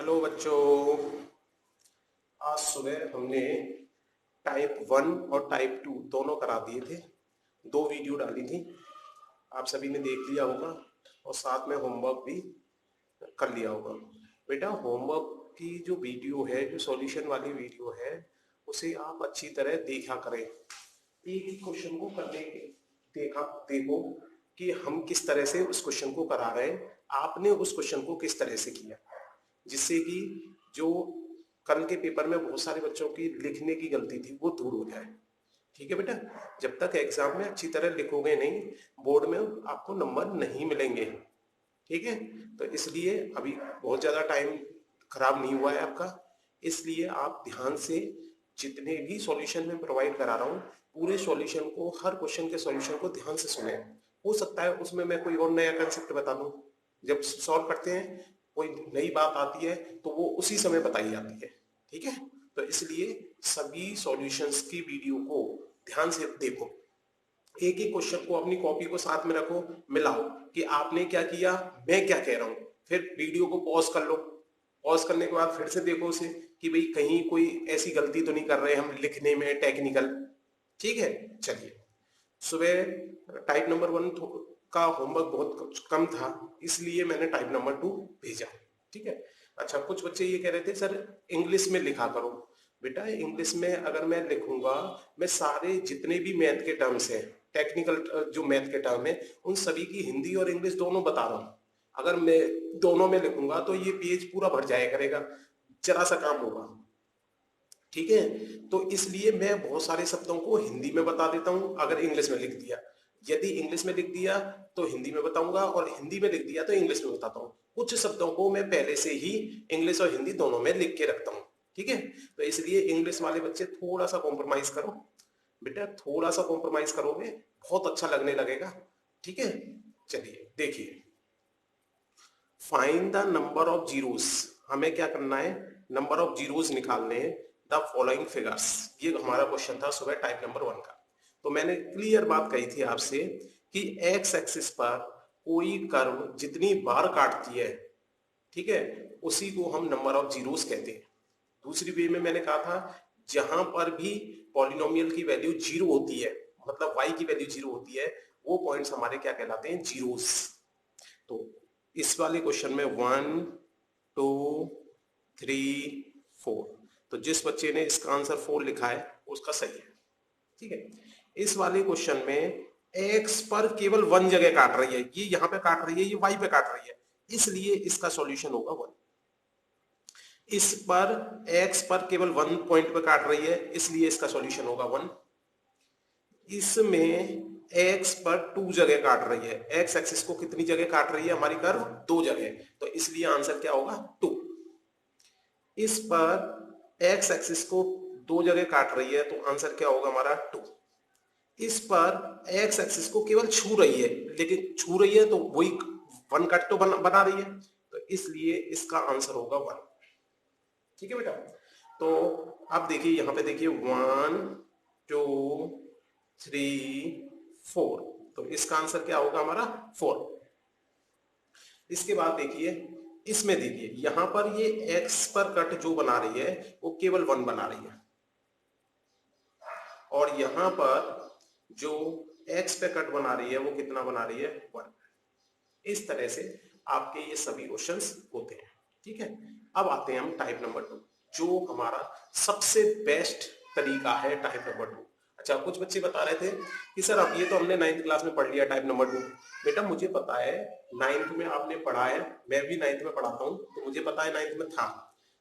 Hello बच्चों, आज सुबह हमने टाइप 1 और टाइप 2 दोनों करा दिए थे। 2 वीडियो डाली थी, आप सभी ने देख लिया होगा और साथ में होमवर्क भी कर लिया होगा। बेटा, होमवर्क की जो वीडियो है, जो सॉल्यूशन वाली वीडियो है, उसे आप अच्छी तरह देखा करें। एक ही क्वेश्चन को करने के देखो कि हम किस तरह से उस क्वेश्चन को करा रहे हैं, आपने उस क्वेश्चन को किस तरह से किया, जिससे कि जो कल के पेपर में बहुत सारे बच्चों की लिखने की गलती थी वो दूर हो जाए। ठीक है बेटा, जब तक एग्जाम में अच्छी तरह लिखोगे नहीं, बोर्ड में आपको नंबर नहीं मिलेंगे। ठीक है, तो इसलिए अभी बहुत ज्यादा टाइम खराब नहीं हुआ है आपका, इसलिए आप ध्यान से जितने भी सॉल्यूशन में प्रोवाइड करा रहा हूँ, पूरे सॉल्यूशन को, हर क्वेश्चन के सॉल्यूशन को ध्यान से सुने। हो सकता है उसमें मैं कोई और नया कंसेप्ट बता दूं, जब सॉल्व करते हैं कोई नई बात आती है तो वो उसी समय बताई जाती है। ठीक है, तो इसलिए सभी सॉल्यूशंस की वीडियो को ध्यान से देखो, एक एक क्वेश्चन को अपनी कॉपी को साथ में रखो, मिलाओ कि आपने क्या किया, मैं क्या कह रहा हूं, फिर वीडियो को पॉज कर लो। पॉज करने के बाद फिर से देखो उसे कि भाई कहीं कोई ऐसी गलती तो नहीं कर रहे हम लिखने में, टेक्निकल। ठीक है, चलिए। सुबह टाइप नंबर 1 का होमवर्क बहुत कम था, इसलिए मैंने टाइप नंबर 2 भेजा। ठीक है, अच्छा, कुछ बच्चे ये कह रहे थे सर इंग्लिश में लिखा करो। बेटा, इंग्लिश में अगर मैं लिखूंगा, मैं सारे जितने भी मैथ के टर्म्स हैं, टेक्निकल जो मैथ के टर्म है, उन सभी की हिंदी और इंग्लिश दोनों बता रहा हूँ। अगर मैं दोनों में लिखूंगा तो ये पेज पूरा भर जाया करेगा, जरा सा काम होगा। ठीक है, तो इसलिए मैं बहुत सारे शब्दों को हिंदी में बता देता हूं अगर इंग्लिश में लिख दिया। यदि इंग्लिश में लिख दिया तो हिंदी में बताऊंगा, और हिंदी में लिख दिया तो इंग्लिश में बताता हूँ। कुछ शब्दों को मैं पहले से ही इंग्लिश और हिंदी दोनों में लिख के रखता हूँ। ठीक है, तो इसलिए इंग्लिश वाले बच्चे थोड़ा सा कॉम्प्रोमाइज करो बेटा, थोड़ा सा कॉम्प्रोमाइज करोगे बहुत अच्छा लगने लगेगा। ठीक है, चलिए देखिए, find the number of zeros. हमें क्या करना है, नंबर ऑफ जीरोस निकालने हैं द फॉलोइंग फिगर्स। ये हमारा क्वेश्चन था सुबह टाइप नंबर 1 का। तो मैंने क्लियर बात कही थी आपसे कि एक्स एक्सिस पर कोई कर्व जितनी बार काटती है, ठीक है, उसी को हम नंबर ऑफ जीरोस कहते हैं। दूसरी वे में मैंने कहा था, जहां पर भी पॉलिनोमियल की वैल्यू 0 होती है, मतलब y की वैल्यू 0 होती है, वो पॉइंट्स हमारे क्या कहलाते हैं, जीरोस। तो इस वाले क्वेश्चन में 1 2 3 4, तो जिस बच्चे ने इसका आंसर 4 लिखा है उसका सही है। ठीक है, इस वाले क्वेश्चन में x पर केवल 1 जगह काट रही है, ये यहां पे काट रही है, ये y पे काट रही है, इसलिए इसका सॉल्यूशन होगा 1। इस पर x पर केवल 1 पॉइंट पे काट रही है, इसलिए इसका सॉल्यूशन होगा 1। इसमें x पर 2 जगह काट रही है, x एक्सिस को कितनी जगह काट रही है हमारी कर्व, 2 जगह, तो इसलिए आंसर क्या होगा 2। इस पर x एक्सिस को 2 जगह काट रही है, तो आंसर क्या होगा हमारा 2। इस पर x एक्सिस को केवल छू रही है, लेकिन छू रही है तो वही 1 कट तो बना रही है, तो इसलिए इसका आंसर होगा 1। ठीक है बेटा, तो अब देखिए, यहां पे देखिए 1 2 3 4, तो इसका आंसर क्या होगा हमारा 4। इसके बाद देखिए, इसमें देखिए यहां पर ये x पर कट जो बना रही है वो केवल 1 बना रही है, और यहां पर जो x पे कट बना रही है वो कितना बना रही है, 1। इस तरह से आपके ये सभी क्वेश्चंस होते हैं। ठीक है, अब आते हैं हम टाइप नंबर 2, जो हमारा सबसे बेस्ट तरीका है टाइप नंबर 2। अच्छा, कुछ बच्चे बता रहे थे कि सर अब ये तो हमने 9th क्लास में पढ़ लिया टाइप नंबर 2। बेटा, मुझे पता है 9th में आपने पढ़ा है, मैं भी 9th में पढ़ाता हूँ, तो मुझे पता है 9th में था।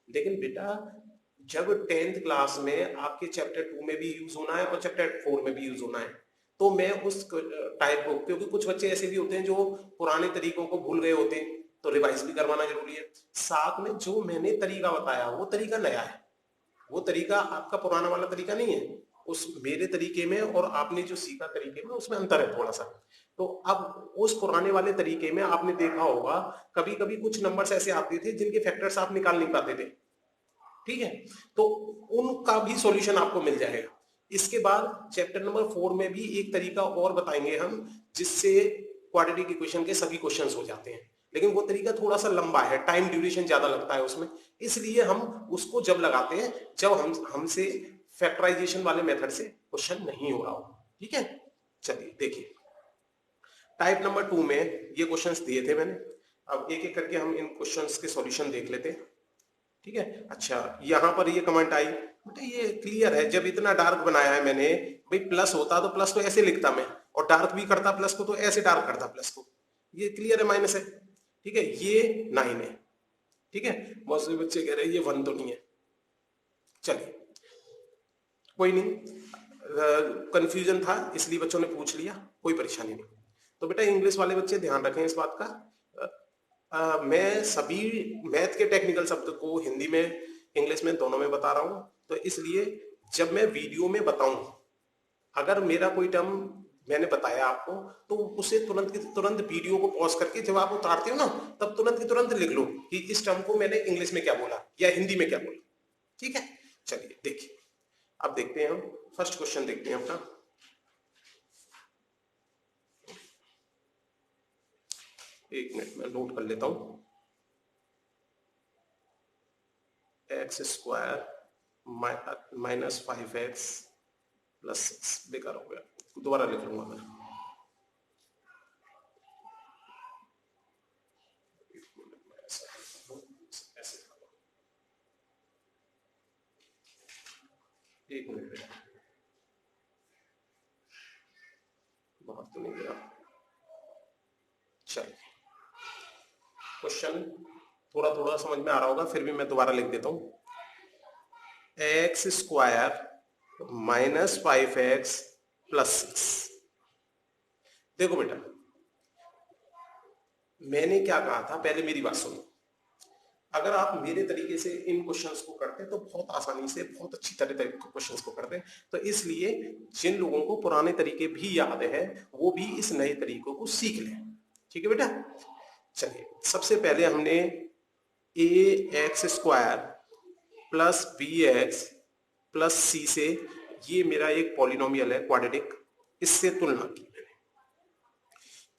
लेकिन बेटा, जब 10th क्लास में आपके चैप्टर 2 में भी यूज होना है और चैप्टर 4 में भी यूज होना है, तो मैं उस टाइप को, क्योंकि कुछ बच्चे ऐसे भी होते हैं जो पुराने तरीकों को भूल गए होते हैं, तो रिवाइज भी करवाना जरूरी है। साथ में जो मैंने तरीका बताया वो तरीका नया है, वो तरीका आपका पुराना वाला तरीका नहीं है। उस मेरे तरीके में और आपने जो सीखा तरीके में उसमें अंतर है थोड़ा सा। तो अब उस पुराने वाले तरीके में आपने देखा होगा कभी कभी कुछ नंबर्स ऐसे आते थे जिनके फैक्टर्स आप निकाल नहीं पाते थे। ठीक है, तो उनका भी सॉल्यूशन आपको मिल जाएगा। इसके बाद चैप्टर नंबर 4 में भी एक तरीका और बताएंगे हम, जिससे क्वाड्रेटिक इक्वेशन के सभी क्वेश्चंस हो जाते हैं। लेकिन वो तरीका थोड़ा सा लंबा है, टाइम ड्यूरेशन ज्यादा लगता है उसमें, इसलिए हम उसको जब लगाते हैं जब हमसे फैक्टराइजेशन वाले मेथड से क्वेश्चन नहीं हो रहा हो। ठीक है, चलिए देखिए टाइप नंबर 2 में ये क्वेश्चंस दिए थे मैंने। अब एक एक करके हम इन क्वेश्चंस के सॉल्यूशन देख लेते हैं। ठीक है, अच्छा यहां पर ये कमेंट आई, बेटा ये क्लियर है, जब इतना डार्क बनाया है मैंने, भाई प्लस होता तो प्लस तो ऐसे लिखता मैं, और डार्क भी करता प्लस को तो ऐसे डार्क करता प्लस को, ये क्लियर है माइनस है। ठीक है, ये 9 है। ठीक है, बहुत से बच्चे कह रहे हैं ये 1 तो नहीं है। चलिए कोई नहीं, कंफ्यूजन था इसलिए बच्चों ने पूछ लिया, कोई परेशानी नहीं। तो बेटा इंग्लिश वाले बच्चे ध्यान रखें इस बात का, मैं सभी मैथ के टेक्निकल शब्द को हिंदी में इंग्लिश में दोनों में बता रहा हूं, तो इसलिए जब मैं वीडियो में बताऊं, अगर मेरा कोई टर्म मैंने बताया आपको तो उसे तुरंत की तुरंत वीडियो को पॉज करके जब आप उतारते हो ना, तब तुरंत की तुरंत लिख लो कि इस टर्म को मैंने इंग्लिश में क्या बोला या हिंदी में क्या बोला। ठीक है, चलिए देखिए अब देखते हैं हम फर्स्ट क्वेश्चन देखते हैं अपना। एक मिनट में नोट कर लेता हूं, x square minus 5x plus 6 बेकार हो गया, दोबारा लिख लूंगा मैं। एक मिनट बाहर तो नहीं गया। चलिए क्वेश्चन थोड़ा थोड़ा समझ में आ रहा होगा, फिर भी मैं दोबारा लिख देता हूं, x square minus 5x plus 6। देखो बेटा मैंने क्या कहा था, पहले मेरी बात सुनो, अगर आप मेरे तरीके से इन क्वेश्चंस को करते तो बहुत आसानी से बहुत अच्छी तरह क्वेश्चंस को करते, तो इसलिए जिन लोगों को पुराने तरीके भी याद है वो भी इस नए तरीकों को सीख लें। ठीक है बेटा, चलिए सबसे पहले हमने a x square plus b x plus c से, ये मेरा एक पॉलिनोमियल है क्वाड्रेटिक, इससे तुलना की मैंने,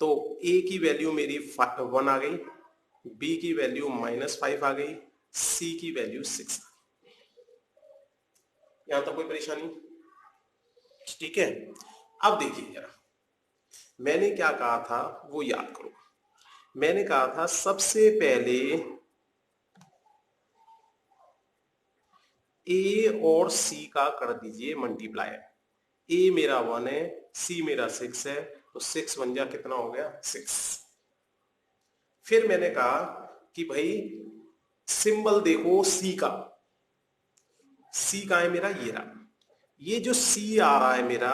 तो ए की वैल्यू मेरी 1 आ गई, बी की वैल्यू -5 आ गई, सी की वैल्यू 6 आ गई। यहां तक कोई परेशानी? ठीक है, अब देखिए जरा मैंने क्या कहा था वो याद करो। मैंने कहा था सबसे पहले ए और सी का कर दीजिए मल्टीप्लाई, ए मेरा 1 है, सी मेरा 6 है, तो 6 बन जा कितना हो गया 6। फिर मैंने कहा कि भाई सिंबल देखो सी का, सी का है मेरा ये रहा, ये जो सी आ रहा है मेरा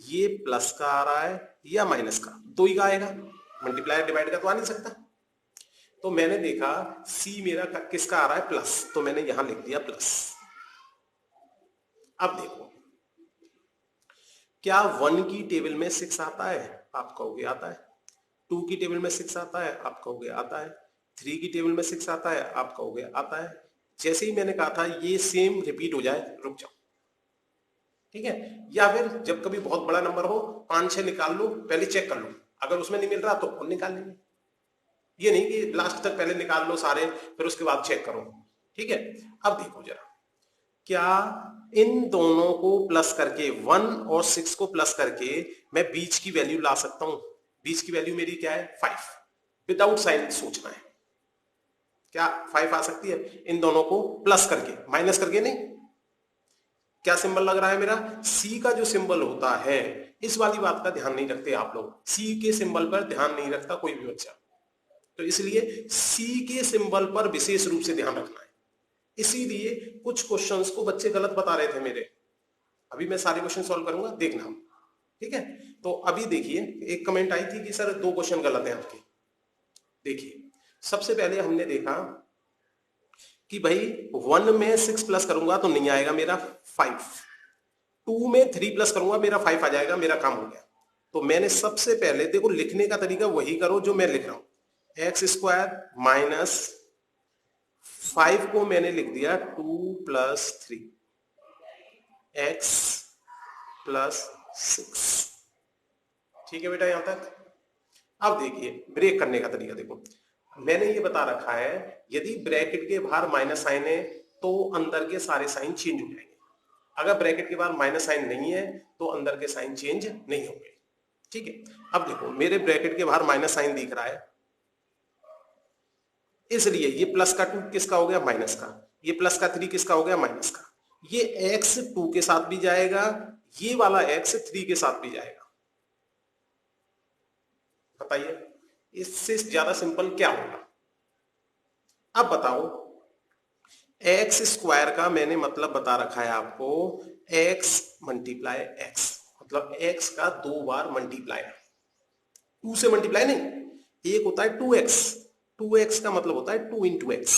ये प्लस का आ रहा है या माइनस का, दो ही का आएगा, मल्टीप्लाई डिवाइड का तो आ नहीं सकता। तो मैंने देखा सी मेरा किसका आ रहा है प्लस, तो मैंने यहां लिख दिया प्लस। अब देखो क्या 1 की टेबल में 6 आता है, आप कहोगे आता है, 2 की टेबल में 6 आता है, आप कहोगे आता है, 3 की टेबल में 6 आता है, आप कहोगे आता है। जैसे ही मैंने कहा था ये सेम रिपीट हो जाए रुक जाओ। ठीक है, या फिर जब कभी बहुत बड़ा नंबर हो 5-6 निकाल लो, पहले चेक कर लो, अगर उसमें नहीं मिल रहा तो और निकाल लेंगे, ये नहीं कि लास्ट तक पहले निकाल लो सारे फिर उसके बाद चेक करो। ठीक है, अब देखो जरा क्या इन दोनों को प्लस करके 1 और 6 को प्लस करके मैं बीच की वैल्यू ला सकता हूं। बीच की वैल्यू मेरी क्या है 5, विदाउट साइन सोचना है, क्या 5 आ सकती है इन दोनों को प्लस करके, माइनस करके नहीं। क्या सिंबल लग रहा है मेरा, सी का जो सिंबल होता है, इस वाली बात का ध्यान नहीं रखते आप लोग, सी के सिंबल पर ध्यान नहीं रखता कोई भी बच्चा, तो इसलिए सी के सिंबल पर विशेष रूप से ध्यान रखना है। इसीलिए कुछ क्वेश्चंस को बच्चे गलत बता रहे थे मेरे, अभी मैं सारे क्वेश्चन सॉल्व करूंगा देखना। ठीक है, तो अभी देखिए एक कमेंट आई थी कि सर 2 क्वेश्चन गलत हैं आपके। देखिए सबसे पहले हमने देखा कि भाई 1 में 6 प्लस करूंगा तो नहीं आएगा मेरा 5, 2 में 3 प्लस करूंगा मेरा 5 आ जाएगा, मेरा काम हो गया। तो मैंने सबसे पहले देखो लिखने का तरीका वही करो जो मैं लिख रहा हूं, एक्स स्क्वायर माइनस 5 को मैंने लिख दिया 2 प्लस 3 एक्स प्लस 6। ठीक है बेटा यहां तक। अब देखिए ब्रेक करने का तरीका देखो, मैंने ये बता रखा है यदि ब्रैकेट के बाहर माइनस साइन है तो अंदर के सारे साइन चेंज हो जाएंगे, अगर ब्रैकेट के बाहर माइनस साइन नहीं है तो अंदर के साइन चेंज नहीं होंगे। ठीक है, अब देखो मेरे ब्रैकेट के बाहर माइनस साइन दिख रहा है, इसलिए ये प्लस का 2 किसका हो गया, माइनस का, ये प्लस का 3 किसका हो गया, माइनस का, ये x 2 के साथ भी जाएगा, ये वाला x 3 के साथ भी जाएगा। बताइए इससे ज्यादा सिंपल क्या होगा। अब बताओ एक्स स्क्वायर का मैंने मतलब बता रखा है आपको, x मल्टीप्लाई x, मतलब x का 2 बार मल्टीप्लाई, 2 से मल्टीप्लाई नहीं, एक होता है 2x, 2x का मतलब होता है 2 इंटू एक्स,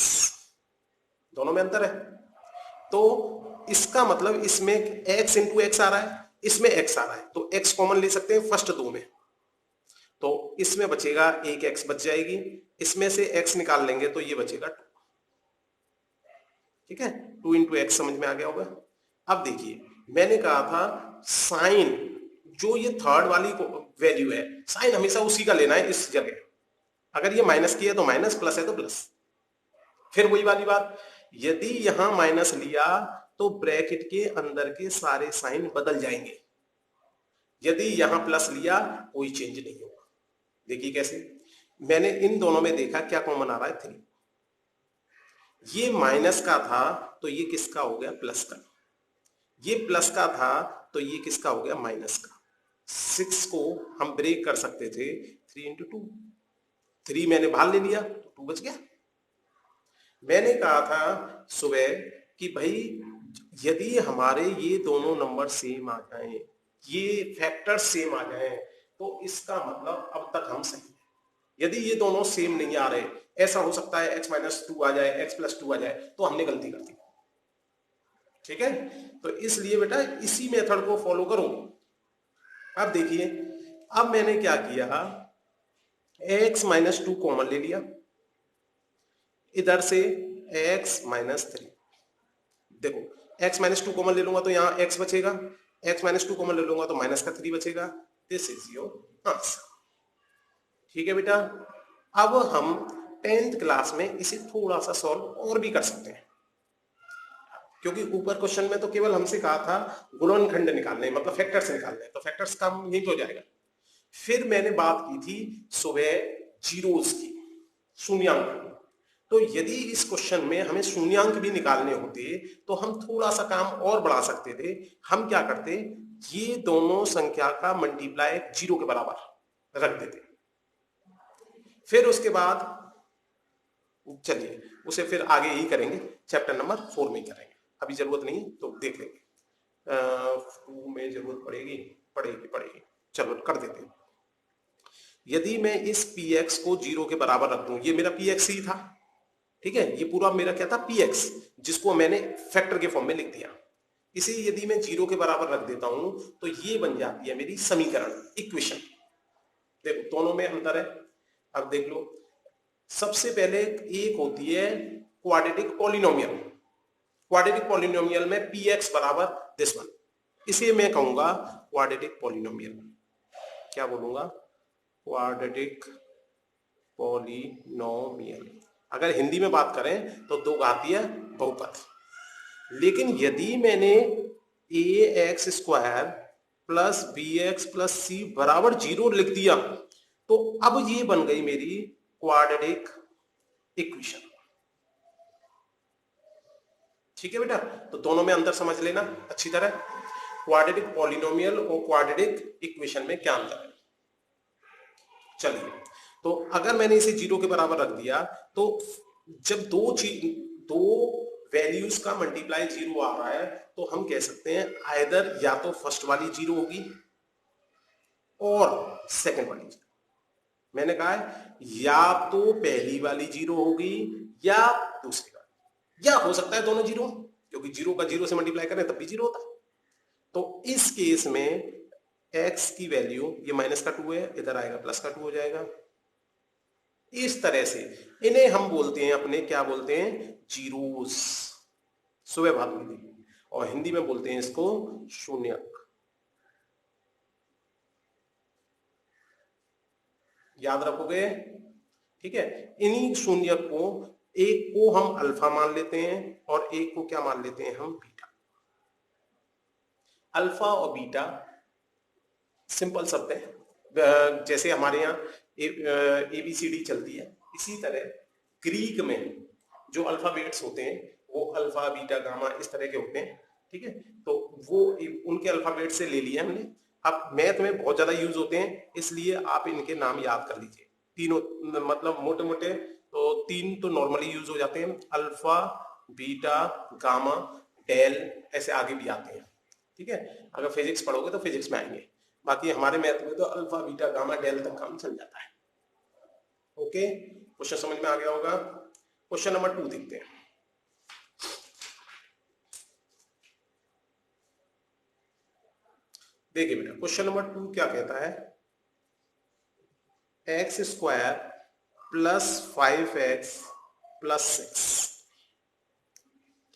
दोनों में अंतर है। तो इसका मतलब इसमें x इंटू एक्स आ रहा है, इसमें x आ रहा है, तो x कॉमन ले सकते हैं फर्स्ट दो में, तो इसमें बचेगा एक x बच जाएगी, इसमें से x निकाल लेंगे तो ये बचेगा 2। ठीक है, 2 इंटू एक्स समझ में आ गया होगा। अब देखिए मैंने कहा था साइन, जो ये थर्ड वाली वैल्यू है, साइन हमेशा उसी का लेना है इस जगह, अगर ये माइनस की है तो माइनस, प्लस है तो प्लस। फिर वही वाली बात, यदि यहां माइनस लिया तो ब्रैकेट के अंदर के सारे साइन बदल जाएंगे, यदि यहां प्लस लिया कोई चेंज नहीं होगा। देखिए कैसे, मैंने इन दोनों में देखा क्या कॉमन आ रहा है, 3, ये माइनस का था तो ये किसका हो गया, प्लस का, ये प्लस का था तो ये किसका हो गया, माइनस का। 6 को हम ब्रेक कर सकते थे 3 इंटू 2, 3 मैंने बाहर ले लिया तो 2 बच गया। मैंने कहा था सुबह कि भाई यदि हमारे ये दोनों नंबर सेम आ जाएं, ये फैक्टर सेम आ जाएं, तो इसका मतलब अब तक हम सही है। यदि ये दोनों सेम नहीं आ रहे, ऐसा हो सकता है x माइनस 2 आ जाए, x प्लस 2 आ जाए, तो हमने गलती कर दी। ठीक है, तो इसलिए बेटा इसी मेथड को फॉलो करो। अब देखिए, अब मैंने क्या किया, x माइनस 2 कॉमन ले लिया, इधर से x माइनस 3, देखो x माइनस 2 कॉमन ले लूंगा तो यहाँ x बचेगा, x माइनस 2 कॉमन ले लूंगा तो माइनस का 3 बचेगा। This is your answer. ठीक है बेटा, अब हम 10th क्लास में इसे थोड़ा सा सॉल्व और भी कर सकते हैं, क्योंकि ऊपर क्वेश्चन में तो केवल हमसे कहा था गुणनखंड निकालने, मतलब फैक्टर्स निकालने, तो फैक्टर्स का यही हो जाएगा। फिर मैंने बात की थी सुबह जीरोस की, शून्यांक। तो यदि इस क्वेश्चन में हमें शून्यांक भी निकालने होते तो हम थोड़ा सा काम और बढ़ा सकते थे। हम क्या करते, ये दोनों संख्या का मल्टीप्लाई 0 के बराबर रख देते, फिर उसके बाद चलिए उसे फिर आगे ही करेंगे, चैप्टर नंबर 4 में ही करेंगे, अभी जरूरत नहीं है तो देख लेंगे। 2 में जरूरत पड़ेगी, चलो कर देते हैं। यदि मैं इस px को 0 के बराबर रख दूं, ये मेरा px ही था, ठीक है, ये पूरा मेरा क्या था, px, जिसको मैंने फैक्टर के फॉर्म में लिख दिया, इसे यदि मैं 0 के बराबर रख देता हूं तो ये बन जाती है मेरी समीकरण, इक्वेशन। देखो दोनों में अंतर है, अब देख लो। सबसे पहले एक होती है क्वाड्रेटिक पॉलिनोमियल, क्वाड्रेटिक पॉलिनोमियल में px बराबर दिस वन, इसे मैं कहूंगा क्वाड्रेटिक पॉलिनोमियल। क्या बोलूंगा, क्वाड्रेटिक पॉलिनोमियल। अगर हिंदी में बात करें तो दो घातीय बहुपद। लेकिन यदि मैंने ax square plus bx plus c बराबर 0 लिख दिया तो अब ये बन गई मेरी क्वाड्रेटिक इक्वेशन। ठीक है बेटा, तो दोनों में अंतर समझ लेना अच्छी तरह, क्वाड्रेटिक पॉलिनोमियल और क्वाड्रेटिक इक्वेशन में क्या अंतर है। चलिए, तो अगर मैंने इसे 0 के बराबर रख दिया तो जब दो वैल्यूज का मल्टीप्लाई 0 आ रहा है तो हम कह सकते हैं आइदर या तो फर्स्ट वाली 0 होगी और सेकंड वाली 0। मैंने कहा है या तो पहली वाली 0 होगी या दूसरी वाली, या हो सकता है दोनों 0, क्योंकि 0 का 0 से मल्टीप्लाई करें तब भी 0 होता है। तो इस केस में x की वैल्यू, ये माइनस का 2 है, इधर आएगा प्लस का 2 हो जाएगा। इस तरह से इन्हें हम बोलते हैं अपने, क्या बोलते हैं, जीरोस, सुबह बात हुई थी, और हिंदी में बोलते हैं इसको शून्यक। याद रखोगे, ठीक है, इन्हीं शून्य को, एक को हम अल्फा मान लेते हैं और एक को क्या मान लेते हैं हम, बीटा। अल्फा और बीटा सिंपल शब्द है, जैसे हमारे यहाँ ABCD चलती है, इसी तरह ग्रीक में जो अल्फाबेट्स होते हैं वो अल्फा बीटा गामा इस तरह के होते हैं। ठीक है, तो वो उनके अल्फाबेट से ले लिया हमने। अब मैथ में बहुत ज्यादा यूज होते हैं, इसलिए आप इनके नाम याद कर लीजिए। तीनों मतलब मोटे मोटे तो तीन तो नॉर्मली यूज हो जाते हैं, अल्फा बीटा गामा डेल, ऐसे आगे भी आते हैं। ठीक है, अगर फिजिक्स पढ़ोगे तो फिजिक्स में आएंगे, बाकी हमारे मैथ में तो अल्फा बीटा गामा डेल तक काम चल जाता है। ओके, क्वेश्चन समझ में आ गया होगा। क्वेश्चन नंबर 2 देखते हैं। देखिए बेटा, क्वेश्चन नंबर 2 क्या कहता है, x square plus 5x plus 6।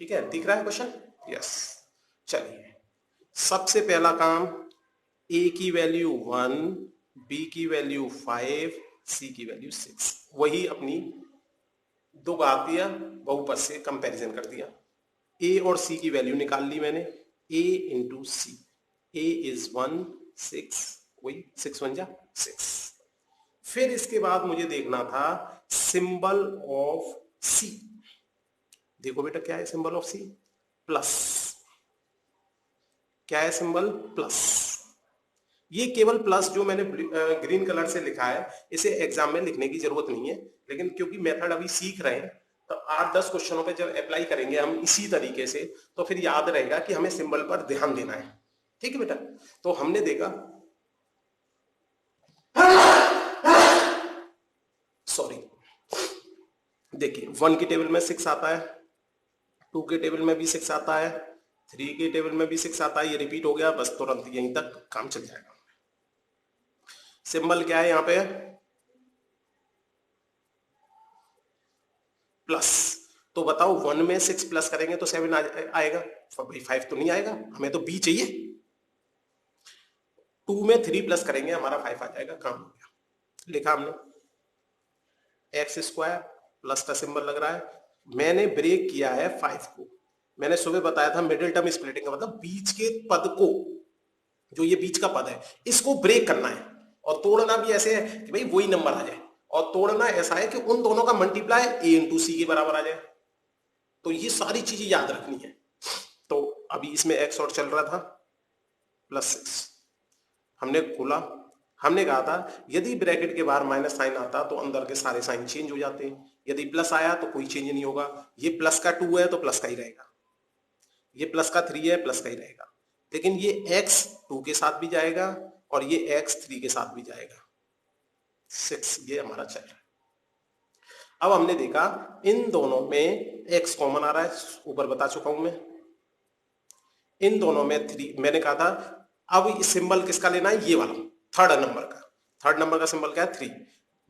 ठीक है, दिख रहा है क्वेश्चन? यस। चलिए, सबसे पहला काम, a की वैल्यू 1, b की वैल्यू 5, c की वैल्यू 6, वही अपनी दो घात दिया, बहुपद से कंपैरिजन कर दिया। a और c की वैल्यू निकाल ली मैंने, a into C, a is 1, 6, वही 6 1 जा 6। फिर इसके बाद मुझे देखना था सिंबल ऑफ c। देखो बेटा, क्या है सिंबल ऑफ c? प्लस। क्या है सिंबल? प्लस। ये केवल प्लस जो मैंने ग्रीन कलर से लिखा है, इसे एग्जाम में लिखने की जरूरत नहीं है, लेकिन क्योंकि मेथड अभी सीख रहे हैं तो 8-10 क्वेश्चनों पे जब अप्लाई करेंगे हम इसी तरीके से, तो फिर याद रहेगा कि हमें सिंबल पर ध्यान देना है। ठीक है बेटा, तो हमने देखा, सॉरी, देखिए 1 की टेबल में 6 आता है, 2 के टेबल में भी 6 आता है, 3 के टेबल में भी 6 आता है। ये रिपीट हो गया, बस तुरंत यहीं तक काम चल जाएगा। सिंबल क्या है यहाँ पे? प्लस। तो बताओ 1 में 6 प्लस करेंगे तो 7 आएगा, 5 तो नहीं आएगा, हमें तो b चाहिए। 2 में 3 प्लस करेंगे हमारा 5 आ जाएगा, काम हो गया। लिखा हमने, एक्स स्क्वायर प्लस का सिंबल लग रहा है, मैंने ब्रेक किया है 5 को। मैंने सुबह बताया था मिडिल टर्म स्प्लिटिंग का मतलब बीच के पद को, जो ये बीच का पद है, इसको ब्रेक करना है। और तोड़ना भी ऐसे है कि भाई वही नंबर आ जाए, और तोड़ना ऐसा है कि उन दोनों का मल्टीप्लाई a इंटू सी के बराबर आ जाए। तो ये सारी चीजें याद रखनी है। तो अभी इसमें x और चल रहा था प्लस 6, हमने खोला, हमने कहा था यदि ब्रैकेट के बाहर माइनस साइन आता तो अंदर के सारे साइन चेंज हो जाते हैं, यदि प्लस आया तो कोई चेंज नहीं होगा। ये प्लस का 2 है तो प्लस का ही रहेगा, ये प्लस का 3 है प्लस का ही रहेगा। लेकिन ये x 2 के साथ भी जाएगा और ये x 3 के साथ भी जाएगा, 6 ये हमारा चल रहा है। अब हमने देखा इन दोनों में x कॉमन आ रहा है, ऊपर बता चुका हूं मैं। इन दोनों में 3, मैंने कहा था अब सिंबल किसका लेना है, ये वाला थर्ड नंबर का। थर्ड नंबर का सिंबल क्या है? 3।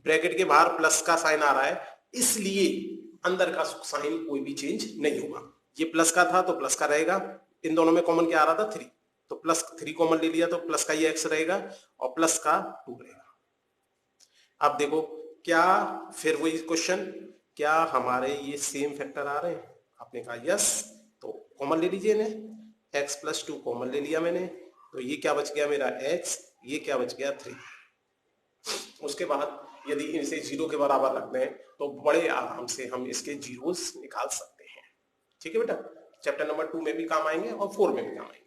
ब्रैकेट के बाहर प्लस का साइन आ रहा है, इसलिए अंदर का साइन कोई भी चेंज नहीं होगा। ये प्लस का था तो प्लस का रहेगा, इन दोनों में कॉमन क्या आ रहा था? 3, तो प्लस 3 कॉमन ले लिया तो प्लस का ये x रहेगा और प्लस का 2 रहेगा। अब देखो क्या, फिर वही क्वेश्चन, क्या हमारे ये सेम फैक्टर आ रहे हैं? आपने कहा यस, तो कॉमन ले लीजिए इन्हें, x प्लस 2 कॉमन ले लिया मैंने, तो ये क्या बच गया मेरा x, ये क्या बच गया 3। उसके बाद यदि इसे 0 के बराबर रखते हैं तो बड़े आराम से हम इसके जीरोस निकाल सकते हैं। ठीक है बेटा, चैप्टर नंबर 2 में भी काम आएंगे और 4 में भी काम आएंगे।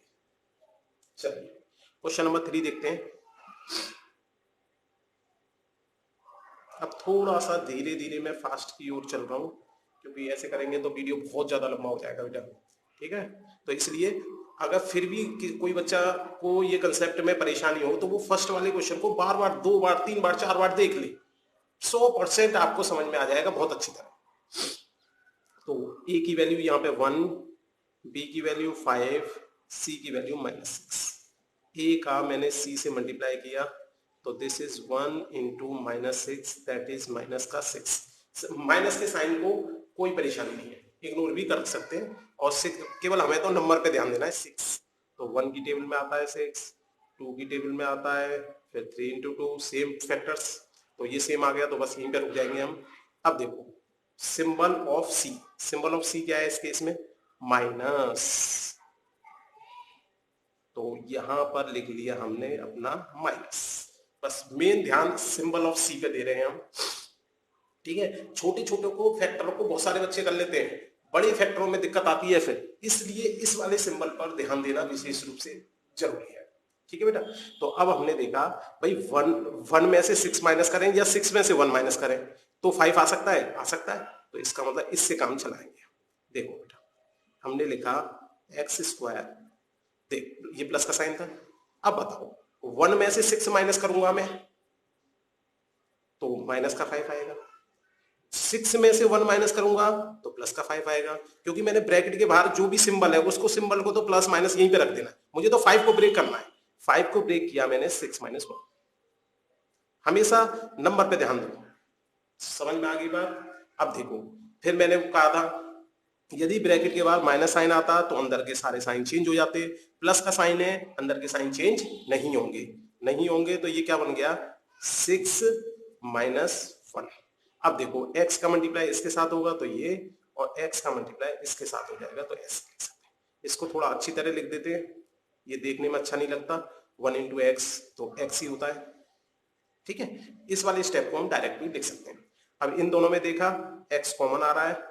चलिए क्वेश्चन नंबर 3 देखते हैं। अब थोड़ा सा धीरे धीरे मैं फास्ट की ओर चल रहा हूं, क्योंकि ऐसे करेंगे तो वीडियो बहुत ज्यादा लंबा हो जाएगा बेटा। ठीक है, तो इसलिए अगर फिर भी कोई बच्चा को ये कंसेप्ट में परेशानी हो तो वो फर्स्ट वाले क्वेश्चन को बार बार 2 बार 3 बार 4 बार देख ले, 100% आपको समझ में आ जाएगा बहुत अच्छी तरह। तो a की वैल्यू यहाँ पे 1, b की वैल्यू 5, c की वैल्यू -6। a का मैंने c से मल्टीप्लाई किया तो this is 1 into -6, that is minus का 6। माइनस के साइन को कोई परेशानी नहीं है, इग्नोर भी कर सकते हैं, और 6 केवल हमें तो नंबर पे ध्यान देना है 6। तो 1 की टेबल में आता है 6, 2 की टेबल में आता है, फिर 3 इंटू 2 सेम फैक्टर्स, तो ये सेम आ गया, तो बस यहीं पे रुक जाएंगे हम। अब देखो symbol of c, symbol of c क्या है इस केस में, माइनस। तो यहां पर लिख लिया हमने अपना माइनस। बस मेन ध्यान सिंबल ऑफ सी पे दे रहे हैं हम, ठीक है। छोटे छोटे को फैक्टरों को बहुत सारे बच्चे कर लेते हैं, बड़े फैक्टरों में दिक्कत आती है फिर, इसलिए इस वाले सिंबल पर ध्यान देना विशेष रूप से जरूरी है, ठीक है बेटा। तो अब हमने देखा भाई वन में से 6 माइनस करें या 6 में से 1 माइनस करें तो 5 आ सकता है, आ सकता है। तो इसका मतलब इससे काम चलाएंगे। देखो बेटा हमने लिखा एक्स स्क्वायर, देख ये प्लस का साइन था। अब बताओ 1 में से 6 माइनस करूंगा मैं तो माइनस का 5 आएगा, 6 में से 1 माइनस करूंगा तो प्लस का 5 आएगा, क्योंकि मैंने ब्रैकेट के बाहर जो भी सिंबल है उसको सिंबल को तो प्लस माइनस यहीं पे रख देना है, मुझे तो 5 को ब्रेक करना है। 5 को ब्रेक किया मैंने 6 माइनस 1। हमेशा नंबर पे ध्यान दो, समझ में आ गई बात। अब देखो फिर मैंने कहा था यदि ब्रैकेट के बाद माइनस साइन आता तो अंदर के सारे साइन चेंज हो जाते, प्लस का साइन है अंदर के साइन चेंज नहीं होंगे, नहीं होंगे तो ये क्या बन गया 6 माइनस 1। अब देखो x का मल्टीप्लाई इसके साथ होगा तो ये, और x का मल्टीप्लाई इसके साथ हो जाएगा तो ऐसे लिख सकते हैं। इसको थोड़ा अच्छी तरह लिख देते हैं, ये देखने में अच्छा नहीं लगता, 1 इंटू एक्स तो x ही होता है, ठीक है। इस वाले स्टेप को हम डायरेक्ट भी लिख सकते हैं। अब इन दोनों में देखा x कॉमन आ रहा है,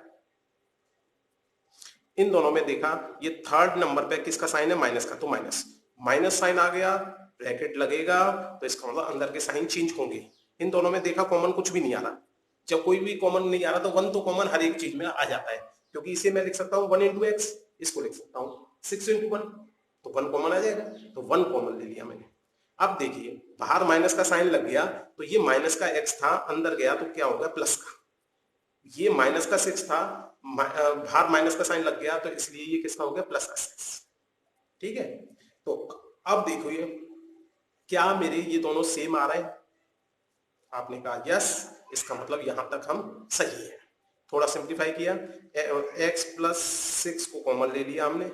इन दोनों में देखा ये थर्ड नंबर पे किसका साइन है माइनस का, तो माइनस, माइनस साइन आ गया, ब्रैकेट लगेगा तो इसका मतलब अंदर के साइन चेंज होंगे। इन दोनों में देखा कॉमन कुछ भी नहीं आ रहा, जब कोई भी कॉमन नहीं आ रहा तो 1 तो कॉमन हर एक चीज में आ जाता है, क्योंकि इसे मैं लिख सकता हूँ 1 इंटू एक्स, इसको लिख सकता हूँ 6 इंटू 1, तो 1 कॉमन आ जाएगा, तो 1 कॉमन ले लिया मैंने। अब देखिए बाहर माइनस का साइन लग गया तो ये माइनस का x था अंदर गया तो क्या होगा प्लस का, ये माइनस का 6 था बाहर माइनस का साइन लग गया तो इसलिए ये किसका हो गया प्लस का 6, ठीक है। तो अब देखो ये क्या मेरे ये दोनों सेम आ रहे हैं, आपने कहा यस, इसका मतलब यहां तक हम सही है। थोड़ा सिंप्लीफाई किया, x प्लस 6 को कॉमन ले लिया हमने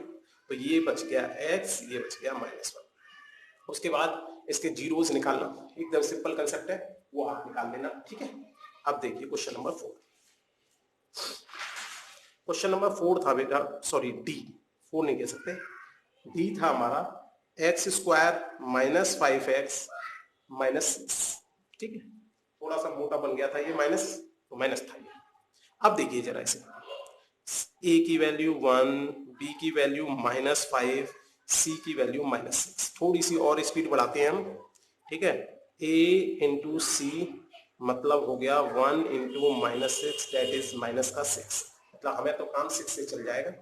तो ये बच गया x, ये बच गया -1। उसके बाद इसके जीरोस निकालना एकदम सिंपल कंसेप्ट है, वो आप निकाल लेना, ठीक है। अब देखिए क्वेश्चन नंबर 4, क्वेश्चन नंबर 4 था बेटा, सॉरी डी, 4 नहीं कह सकते, डी था हमारा x square minus 5x minus 6, ठीक है। थोड़ा सा मोटा बन गया था ये माइनस, तो माइनस था ये। अब देखिए जरा इसे, a की वैल्यू 1, b की वैल्यू -5, c की वैल्यू -6। थोड़ी सी और स्पीड बढ़ाते हैं हम, ठीक है। a इंटू सी मतलब हो गया 1 इंटू -6 दैट इज माइनस का 6, मतलब हमें तो काम 6 से चल जाएगा।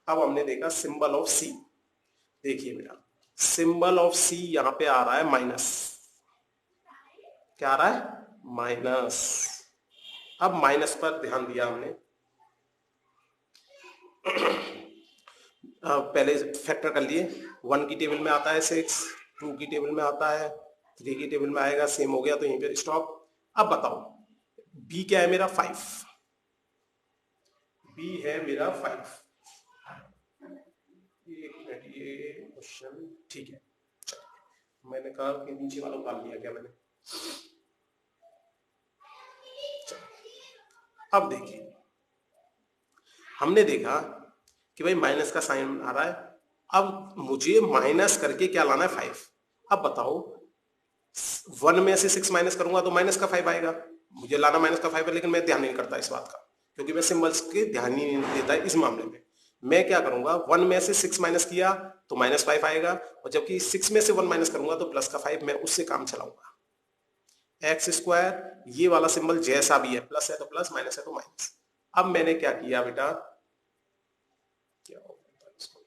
अब हमने देखा सिंबल ऑफ सी, देखिए बेटा सिंबल ऑफ सी यहां पे आ रहा है माइनस, क्या आ रहा है माइनस। अब माइनस पर ध्यान दिया हमने, पहले फैक्टर कर लिए, 1 की टेबल में आता है 6, 2 की टेबल में आता है, 3 की टेबल में आएगा, सेम हो गया तो यहीं पे स्टॉप। अब बताओ b क्या है मेरा 5, b है मेरा 5, एक मिनट ये क्वेश्चन ठीक है, मैंने कहा कि नीचे वाला उतार लिया क्या मैंने। अब देखिए हमने देखा कि भाई माइनस का साइन आ रहा है, अब मुझे माइनस करके क्या लाना है 5। अब बताओ 1 में से 6 माइनस करूंगा तो माइनस का 5 आएगा, मुझे लाना माइनस का 5 है, लेकिन मैं ध्यान नहीं करता इस बात का, क्योंकि मैं सिंबल्स के ध्यान ही नहीं देता इस मामले में। मैं क्या करूंगा 1 में से 6 माइनस किया तो -5 आएगा, और जबकि 6 में से 1 माइनस करूंगा तो प्लस का 5, मैं उससे काम चलाऊंगा। एक्स स्क्वायर ये वाला सिंबल जैसा भी है, प्लस है तो प्लस, माइनस है तो माइनस। अब मैंने क्या किया बेटा, क्या होता है इसको,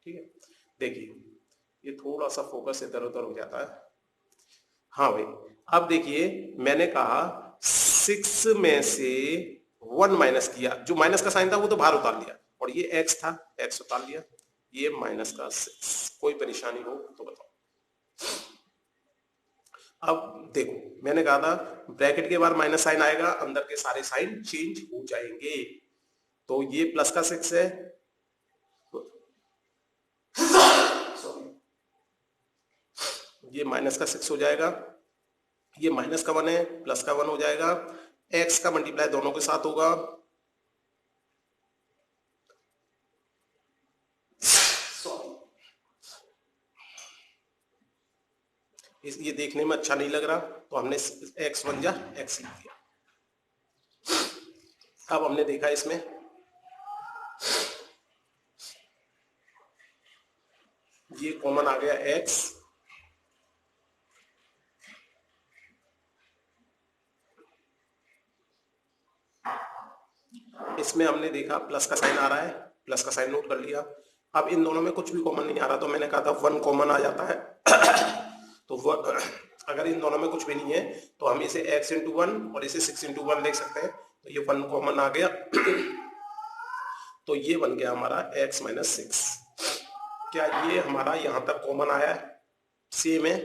ठीक है। देखिए ये थोड़ा सा फोकस इधर उधर हो जाता है, हाँ भाई। अब देखिए मैंने कहा 6 में से 1 माइनस किया, जो माइनस का साइन था वो तो बाहर उतार लिया, और ये x था, x उतार लिया, ये माइनस का 6। कोई परेशानी हो तो बताओ। अब देखो मैंने कहा था ब्रैकेट के बाहर माइनस साइन आएगा, अंदर के सारे साइन चेंज हो जाएंगे, तो ये प्लस का 6 है, ये माइनस का 6 हो जाएगा, ये माइनस का 1 है, प्लस का 1 हो जाएगा, x का मल्टीप्लाई दोनों के साथ होगा, ये देखने में अच्छा नहीं लग रहा तो हमने x1 जा x लिख दिया। अब हमने देखा इसमें ये कॉमन आ गया x, इसमें हमने देखा प्लस का साइन आ रहा है, प्लस का साइन नोट कर लिया। अब इन दोनों में कुछ भी कॉमन नहीं आ रहा तो मैंने कहा था 1 कॉमन आ जाता है तो अगर इन दोनों में कुछ भी नहीं है तो हम इसे x इंटू 1 और इसे 6 इंटू 1 लिख सकते हैं, तो ये 1 कॉमन आ गया तो ये बन गया हमारा x माइनस 6। क्या ये हमारा यहां तक कॉमन आया है? सेम है,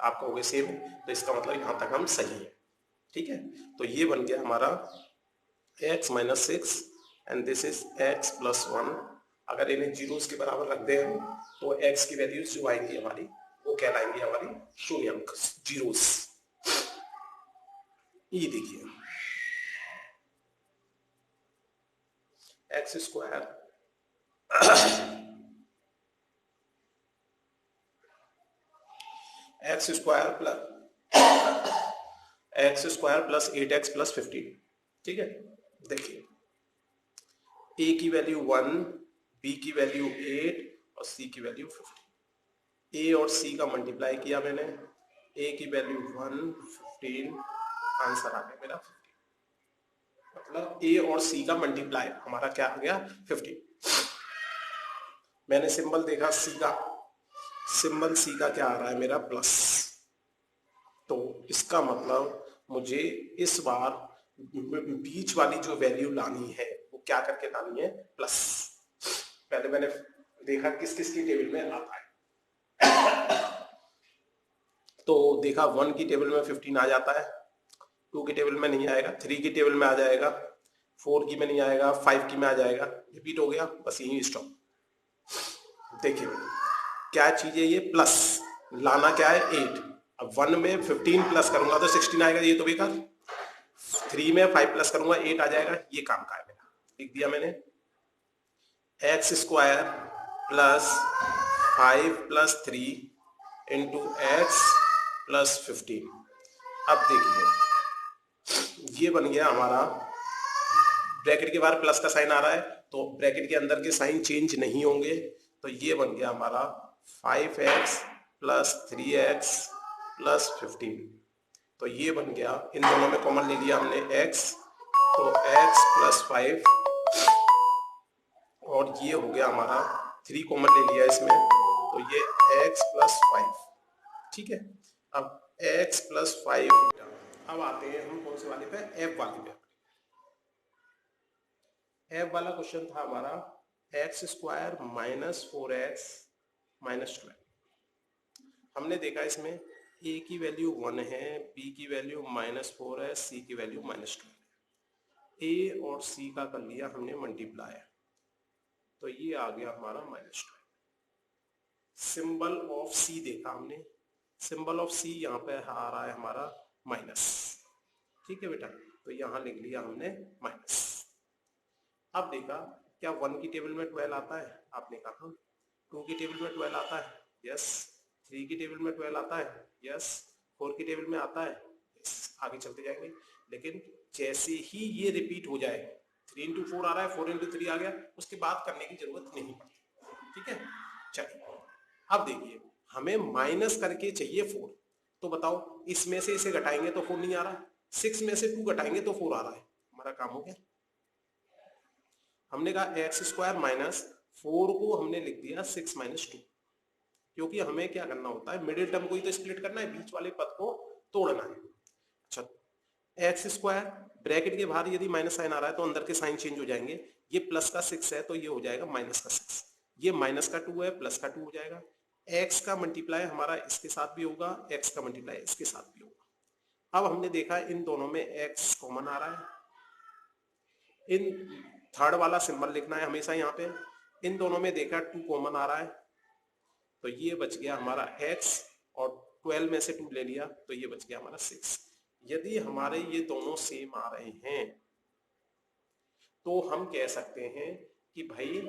आप कहोगे सेम है, तो इसका मतलब यहां तक हम सही है। ठीक है, तो ये बन गया हमारा x minus 6 and this is x plus 1। अगर इन्हें जीरोस के बराबर रख दें हम तो x की वैल्यूज जो आएंगी हमारी वो कहलाएंगी हमारी शून्याङ्क, जीरोस। ये देखिए x square x square plus 8x plus 15। ठीक है, देखिए a की वैल्यू 1, b की वैल्यू 8 और c की वैल्यू 15। a और c का मल्टीप्लाई किया मैंने, a की वैल्यू 1, 15, आंसर आ गया मेरा 15। मतलब a और c का मल्टीप्लाई हमारा क्या आ गया 15। मैंने सिंबल देखा c का, सिंबल c का क्या आ रहा है मेरा प्लस, तो इसका मतलब मुझे इस बार बीच वाली जो वैल्यू लानी है वो क्या करके लानी है प्लस। पहले मैंने देखा किस किस की टेबल में आता है तो देखा 1 की टेबल में 15 आ जाता है, 2 की टेबल में नहीं आएगा, 3 की टेबल में आ जाएगा, 4 की में नहीं आएगा, 5 की में आ जाएगा, रिपीट हो गया, बस यही स्टॉप। देखिए क्या चीज है ये प्लस, लाना क्या है 8। अब 1 में 15 प्लस करूंगा तो 16 आएगा, ये तो बेकार। 3 में 5 प्लस करूंगा 8 आ जाएगा, ये काम का है मेरा। लिख दिया मैंने x square plus 5 plus 3 into x plus 15। अब देखिए ये बन गया हमारा, ब्रैकेट के बाहर प्लस का साइन आ रहा है तो ब्रैकेट के अंदर के साइन चेंज नहीं होंगे, तो ये बन गया हमारा 5x प्लस 3x प्लस 15। तो ये बन गया, इन दोनों में कॉमन ले लिया हमने x, तो x प्लस 5 और ये हो गया हमारा 3 कॉमन ले लिया इसमें, तो ये x प्लस 5। ठीक है, अब x प्लस 5। अब आते हैं हम कौन से वाले पे, f वाले पे। f वाला क्वेश्चन था हमारा x square minus 4x minus 12। हमने देखा इसमें a की वैल्यू 1 है, b की वैल्यू -4 है, c की वैल्यू -12 है। a और c का कर लिया हमने मल्टीप्लाई, तो ये आ गया हमारा -12। सिंबल ऑफ c देखा हमने, सिंबल ऑफ c यहाँ पे आ रहा है हमारा माइनस। ठीक है बेटा, तो यहाँ लिख लिया हमने माइनस। अब देखा क्या 1 की टेबल में 12 आता है, आपने कहा 2 की टेबल में 12 आता है, यस। 3 की टेबल में 12 आता है, यस। 4 की टेबल में आता है, यस। आगे चलते जाएंगे, लेकिन जैसे ही ये रिपीट हो जाए, 3 इंटू 4 आ रहा है, 4 इंटू 3 आ गया, उसके बाद करने की जरूरत नहीं पड़ती। ठीक है, चलिए अब देखिए हमें माइनस करके चाहिए 4, तो बताओ इसमें से इसे घटाएंगे तो 4 नहीं आ रहा, 6 में से 2 घटाएंगे तो 4 आ रहा है, हमारा काम हो गया। हमने कहा एक्स स्क्वायर माइनस 4 को हमने लिख दिया 6 माइनस 2, क्योंकि हमें क्या करना होता है, मिडिल टर्म को ही तो स्प्लिट करना है, बीच वाले पद को तोड़ना है। अच्छा, एक्स स्क्वायर ब्रैकेट के बाहर यदि माइनस साइन आ रहा है तो अंदर के साइन चेंज हो जाएंगे, ये प्लस का 6 है तो ये हो जाएगा माइनस का 6, ये माइनस का 2 है प्लस का 2 हो जाएगा। एक्स का मल्टीप्लाई हमारा इसके साथ भी होगा, एक्स का मल्टीप्लाई इसके साथ भी होगा। अब हमने देखा इन दोनों में एक्स कॉमन आ रहा है, इन थर्ड वाला सिंबल लिखना है हमेशा यहाँ पे। इन दोनों में देखा 2 कॉमन आ रहा है, तो ये बच गया हमारा x, और 12 में से 2 ले लिया तो ये बच गया हमारा 6। यदि हमारे ये दोनों सेम आ रहे हैं तो हम कह सकते हैं कि भाई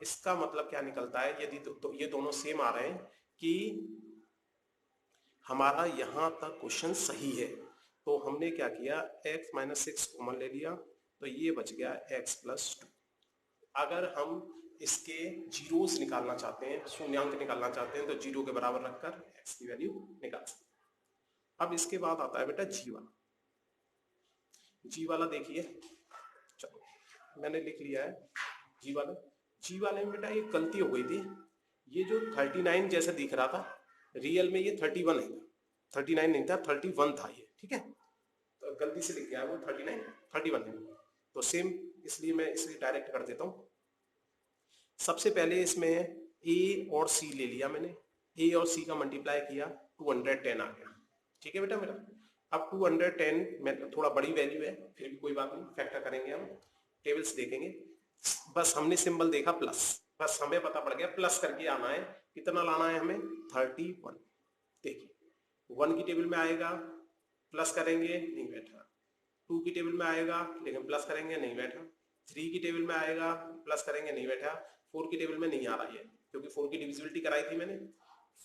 इसका मतलब क्या निकलता है, यदि तो ये दोनों सेम आ रहे हैं कि हमारा यहां तक क्वेश्चन सही है। तो हमने क्या किया, x माइनस 6 कॉमन ले लिया तो ये बच गया x प्लस 2। अगर हम इसके जीरोस निकालना चाहते हैं, शून्यांक निकालना चाहते हैं, तो जीरो के बराबर रखकर x की वैल्यू निकाल सकते हैं। अब इसके बाद आता है बेटा जी वाला। जी वाला देखिए, चलो मैंने लिख लिया है जी वाला। जी वाले में बेटा एक गलती हो गई थी, ये जो 39 जैसा दिख रहा था रियल में ये 31 है, 39 नहीं था 31 था ये, ठीक है। तो गलती से लिख गया वो 39 31 है, तो सेम इसलिए मैं इसे डायरेक्ट कर देता हूँ। सबसे पहले इसमें a और c ले लिया मैंने, a और c का मल्टीप्लाई किया 210 आ गया, ठीक है बेटा मेरा। अब 210 में थोड़ा बड़ी वैल्यू है, फिर भी कोई बात नहीं, फैक्टर करेंगे हम, टेबल्स देखेंगे। बस हमने सिंबल देखा प्लस, बस हमें पता पड़ गया प्लस करके आना है। कितना लाना है हमें, 31। देखिए 1 की टेबल में आएगा, प्लस करेंगे नहीं बैठा, 2 की टेबल में आएगा लेकिन प्लस करेंगे नहीं बैठा, 3 की टेबल में आएगा प्लस करेंगे नहीं बैठा, 4 की टेबल में नहीं आ रही है क्योंकि 4 की डिविजिबिलिटी कराई थी मैंने।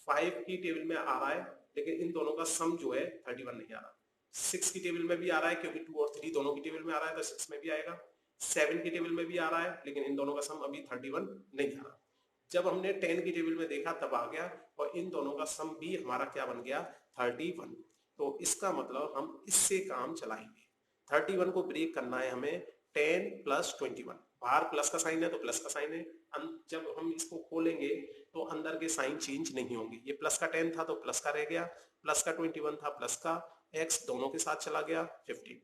5 की टेबल में आ रहा है लेकिन इन दोनों का सम जो है 31 नहीं आ रहा। 6 की टेबल में भी आ रहा है क्योंकि 2 और 3 दोनों की टेबल में आ रहा है तो 6 में भी आएगा। 7 की टेबल में भी आ रहा है लेकिन इन दोनों का सम अभी 31 नहीं आ रहा। जब हमने 10 की टेबल में देखा तब आ गया, और इन दोनों का सम भी हमारा क्या बन गया, 31। तो इसका मतलब हम इससे काम चलाएंगे। 31 को ब्रेक करना है हमें 10 प्लस 21, बाहर प्लस का साइन है तो प्लस का साइन है, जब हम इसको खोलेंगे तो अंदर के साइन चेंज नहीं होंगे। ये प्लस का 10 था तो प्लस का रह गया, प्लस का 21 था प्लस का, x दोनों के साथ चला गया 15।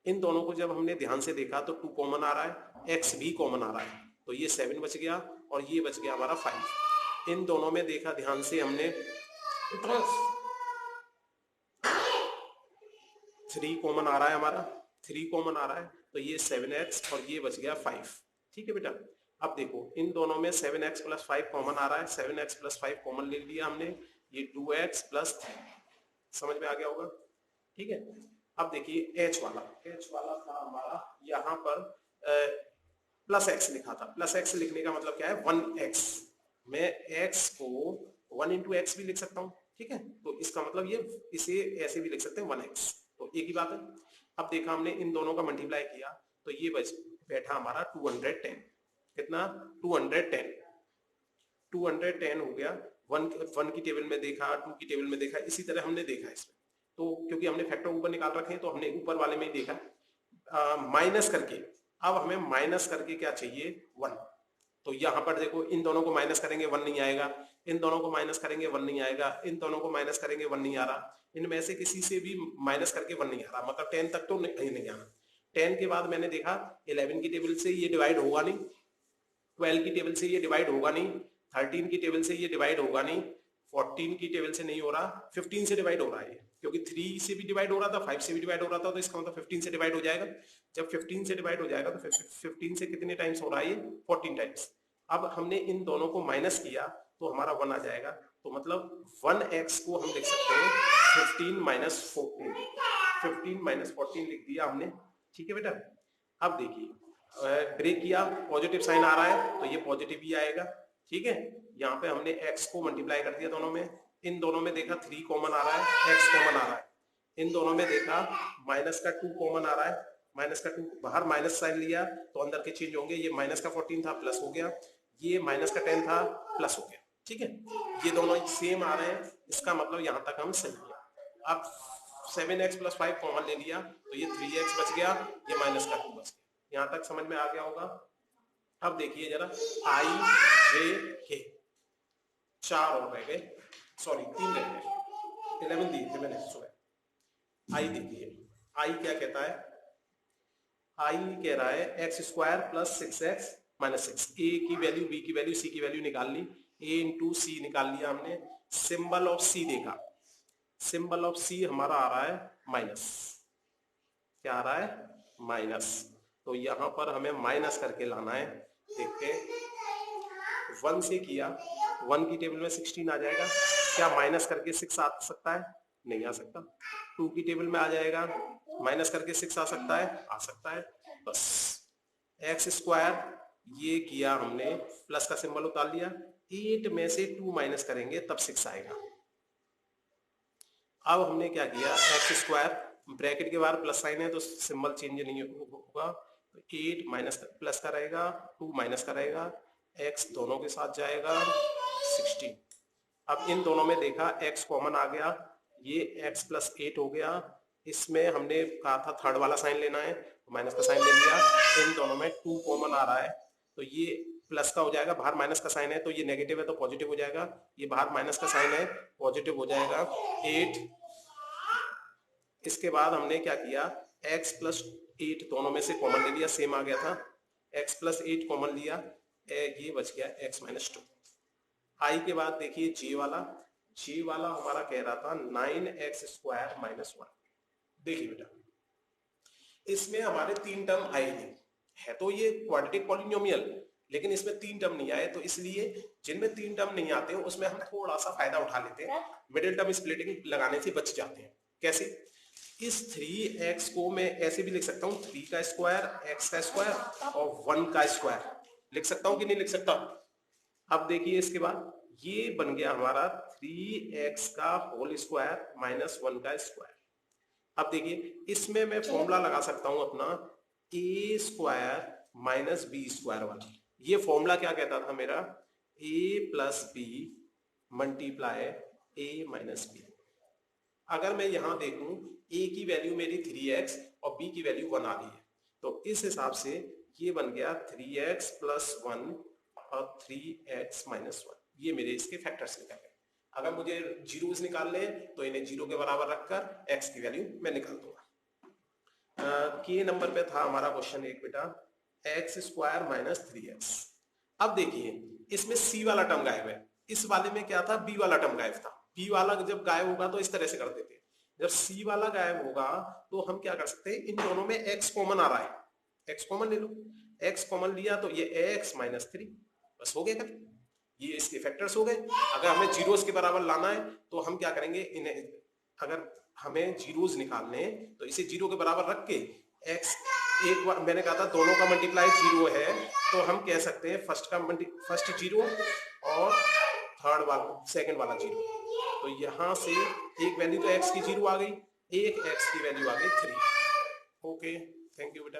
इन दोनों को जब हमने ध्यान से देखा तो 2 कॉमन आ रहा है, x भी कॉमन आ रहा है, तो ये 7 बच गया और ये बच गया हमारा 5। इन दोनों में देखा ध्यान से हमने, 3 कॉमन आ रहा है हमारा, 3 कॉमन आ रहा है तो ये 7x और ये बच गया 5, ठीक है बेटा। अब देखो इन दोनों में 7x प्लस 5 कॉमन आ रहा है, 7x प्लस 5 कॉमन ले लिया हमने, ये 2x प्लस 3, समझ में आ गया होगा, ठीक है। अब देखिए h वाला था हमारा, यहाँ पर प्लस x लिखा था। प्लस x लिखने का मतलब क्या है, 1x। मैं x को 1 इंटू एक्स भी लिख सकता हूँ, ठीक है। तो इसका मतलब ये, इसे ऐसे भी लिख सकते हैं 1x, तो एक ही बात है। अब देखा हमने इन दोनों का मल्टीप्लाई किया तो ये बच बैठा हमारा 210। कितना, 210 हो गया। 1 की टेबल में देखा, 2 की टेबल में देखा, इसी तरह हमने देखा इसमें। तो क्योंकि हमने फैक्टर ऊपर निकाल रखे हैं तो हमने ऊपर वाले में ही देखा माइनस करके। अब हमें माइनस करके क्या चाहिए, 1। तो यहाँ पर देखो इन दोनों को माइनस करेंगे 1 नहीं आएगा, इन दोनों को माइनस करेंगे 1 नहीं आएगा, इन दोनों को माइनस करेंगे 1 नहीं आ रहा, इनमें से किसी से भी माइनस करके 1 नहीं आ रहा, मतलब 10 तक तो नहीं आना। 10 के बाद मैंने देखा 11 की टेबल से ये डिवाइड होगा नहीं, 12 की टेबल से ये डिवाइड होगा नहीं, 13 की टेबल से ये डिवाइड होगा नहीं, 14 की टेबल से नहीं हो रहा, 15 से डिवाइड हो रहा है क्योंकि 3 से भी डिवाइड हो रहा था, 5 से भी डिवाइड हो रहा था, तो इसका मतलब 15 से डिवाइड हो जाएगा। जब 15 से डिवाइड हो जाएगा तो 15 से कितने टाइम्स हो रहा है, 14 टाइम्स। अब हमने इन दोनों को माइनस किया तो हमारा 1 आ जाएगा, तो मतलब 1x को हम लिख सकते हैं 15 माइनस 14, 15 माइनस 14 लिख दिया हमने, ठीक है बेटा। अब देखिए ब्रेक किया, पॉजिटिव साइन आ रहा है तो ये पॉजिटिव ही आएगा, ठीक है। यहाँ पे हमने x को मल्टीप्लाई कर दिया दोनों में, इन दोनों में देखा 3 कॉमन आ रहा है, x कॉमन आ रहा है, इन दोनों में देखा माइनस का 2 कॉमन आ रहा है, माइनस का 2 बाहर माइनस साइन लिया तो अंदर के चेंज होंगे, ये माइनस का 14 था प्लस हो गया, ये माइनस का 10 था प्लस हो गया, ठीक है। ये दोनों सेम आ रहे हैं, इसका मतलब यहाँ तक हम सही है। अब 7x प्लस 5 कॉमन ले लिया तो ये 3x बच गया, ये माइनस का 2 बच गया। यहाँ तक समझ में आ गया होगा। अब देखिए जरा i j k, 4 और रह गए, सॉरी 3 रह गए, 11 दिए थे मैंने सुबह। i देखिए i क्या कहता है, i कह रहा है x square plus 6x minus 6। a की वैल्यू, b की वैल्यू, c की वैल्यू निकाल ली, a इंटू सी निकाल लिया हमने। सिंबल ऑफ c देखा, सिंबल ऑफ c हमारा आ रहा है माइनस, क्या आ रहा है, माइनस। तो यहां पर हमें माइनस करके लाना है, देखते हैं 1 से किया 1 की टेबल में 16 आ जाएगा। क्या माइनस करके 6 आ सकता है? नहीं आ सकता। 2 की टेबल में आ जाएगा, माइनस करके 6 आ सकता है? आ सकता है। बस एक्स स्क्वायर ये किया हमने, प्लस का सिंबल उतार लिया, 8 में से 2 माइनस करेंगे तब 6 आएगा। अब हमने क्या किया, एक्स स्क्वायर ब्रैकेट के बाहर प्लस साइन है तो सिंबल चेंज नहीं होगा, तो 8 माइनस प्लस का रहेगा, 2 माइनस का रहेगा, एक्स दोनों के साथ जाएगा 16। अब इन दोनों में देखा x कॉमन आ गया, ये x प्लस 8 हो गया। इसमें हमने कहा था थर्ड वाला साइन लेना है, माइनस का साइन ले लिया। इन दोनों में 2 कॉमन आ रहा है तो ये प्लस का हो जाएगा, बाहर माइनस का साइन है तो ये नेगेटिव है तो पॉजिटिव हो जाएगा, ये बाहर माइनस का साइन है पॉजिटिव हो जाएगा 8। इसके बाद हमने क्या किया, x प्लस 8 दोनों में से कॉमन ले लिया, सेम आ गया था, x प्लस 8 कॉमन लिया, ये बच गया x माइनस 2। आई के बाद देखिए जी वाला हमारा कह रहा था 9x स्क्वायर माइनस 1। देखिए बेटा इसमें हमारे 3 टर्म आए नहीं है, तो ये क्वाड्रेटिक पॉलिनोमियल, लेकिन इसमें 3 टर्म नहीं आए, तो इसलिए जिनमें 3 टर्म नहीं आते हो उसमें हम थोड़ा सा फायदा उठा लेते हैं, मिडिल टर्म स्प्लिटिंग लगाने से बच जाते हैं। कैसे? इस 3x को मैं ऐसे भी लिख सकता हूँ, 3 का स्क्वायर, x का स्क्वायर और 1 का स्क्वायर लिख सकता हूँ कि नहीं लिख सकता? अब देखिए इसके बाद ये बन गया हमारा 3x का होल स्क्वायर माइनस 1 का स्क्वायर। अब देखिए इसमें मैं फॉर्मूला लगा सकता हूं अपना a square minus B square वाला। ये फॉर्मूला क्या कहता था मेरा, a plus B multiply a minus B. अगर मैं यहां देखूं a की वैल्यू मेरी 3x और b की वैल्यू 1 आ रही है, तो इस हिसाब से ये बन गया 3x प्लस 1 और 3x माइनस 1। ये मेरे इसके फैक्टर्स निकल गए। अगर मुझे जीरोस निकालने हैं तो इन्हें जीरो के बराबर रखकर x की वैल्यू मैं निकाल दूंगा। के नंबर पे था हमारा क्वेश्चन एक बेटा, एक्स स्क्वायर माइनस 3x। अब देखिए इसमें c वाला टर्म गायब है, इस वाले में क्या था, b वाला टर्म गायब था। b वाला जब गायब होगा तो इस तरह से कर देते हैं, जब c वाला गायब होगा तो हम क्या कर सकते हैं, इन दोनों में x कॉमन आ रहा है, x कॉमन ले लो, x कॉमन लिया तो ये x माइनस 3, बस हो गया कर, ये इसके फैक्टर्स हो गए। अगर हमें जीरोस के बराबर लाना है तो हम क्या करेंगे, इन्हें अगर हमें जीरोस निकालने तो इसे जीरो के बराबर रख के x, एक बार मैंने कहा था दोनों का मल्टीप्लाई जीरो है, तो हम कह सकते हैं फर्स्ट जीरो और थर्ड वाला सेकंड वाला जीरो, तो यहां से एक वैल्यू तो x की जीरो आ गई, एक x की वैल्यू आ गई 3। ओके, थैंक यू बेटा।